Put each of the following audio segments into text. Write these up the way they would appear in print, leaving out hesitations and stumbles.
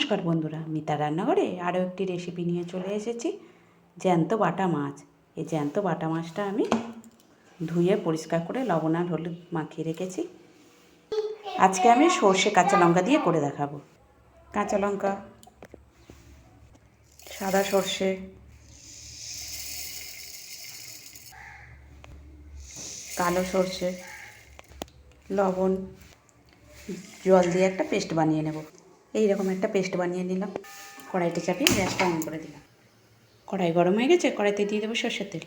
নমস্কার বন্ধুরা, মিতা রান্নাঘরে আরও একটি রেসিপি নিয়ে চলে এসেছি। জ্যান্ত বাটা মাছ। এই জ্যান্ত বাটা মাছটা আমি ধুয়ে পরিষ্কার করে লবণ আর হলুদ মাখিয়ে রেখেছি। আজকে আমি সর্ষে কাঁচা লঙ্কা দিয়ে করে দেখাবো। কাঁচা লঙ্কা, সাদা সর্ষে, কালো সর্ষে, লবণ, জল দিয়ে একটা পেস্ট বানিয়ে নেব। এইরকম একটা পেস্ট বানিয়ে নিলাম। কড়াইতে চাপিয়ে গ্যাসটা অন করে দিলাম। কড়াই গরম হয়ে গেছে, কড়াইতে দিয়ে দেবো সর্ষের তেল।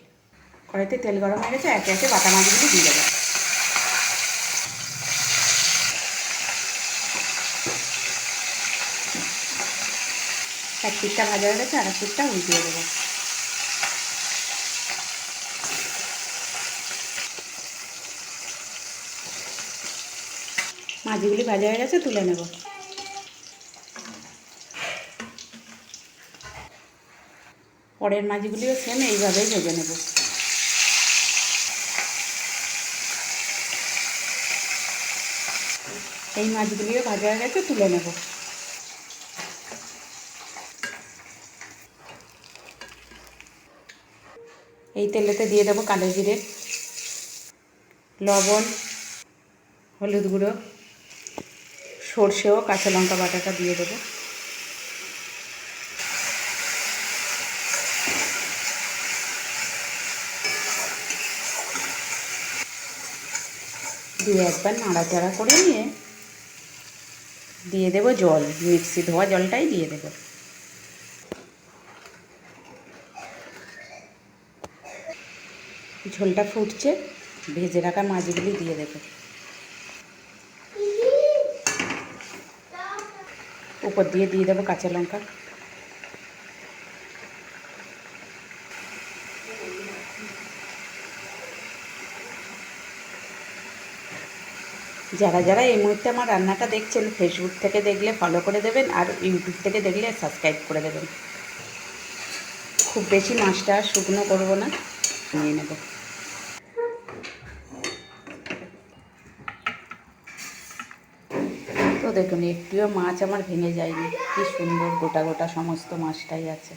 কড়াইতে তেল গরম হয়ে গেছে, একে একে বাটা মাছগুলো দিয়ে দেবো। এক পিঠটা ভাজা হয়ে গেছে, আর এক পিঠটা উল্টিয়ে দেবো। মাছগুলি ভাজা হয়ে গেছে, তুলে নেব। পরের মাছগুলিও সেম এইভাবেই ভেজে নেব। এই মাছগুলিও ভাজা হয়ে গেছে, তুলে নেব। এই তেলেতে দিয়ে দেবো কালো জিরে, লবণ, হলুদ গুঁড়ো, সর্ষে ও কাঁচা লঙ্কা বাটাটা দিয়ে দেবো। দিয়ে একবার নাড়াচাড়া করে নিয়ে দিয়ে দেবো জল, মিক্সি ধোয়া জলটাই দিয়ে দেবো। ঝোলটা ফুটছে, ভেজে রাখা মাছগুলি দিয়ে দেবো। উপর দিয়ে দেবো কাঁচা লঙ্কা। যারা যারা এই মুহূর্তে আমার রান্নাটা দেখছেন, ফেসবুক থেকে দেখলে ফলো করে দেবেন, আর ইউটিউব থেকে দেখলে সাবস্ক্রাইব করে দেবেন। খুব বেশি মাছটা শুকনো করবো না, নিয়ে নেব। তো দেখুন, একটিও মাছ আমার ভেঙে যায়নি, কি সুন্দর গোটা গোটা সমস্ত মাছটাই আছে।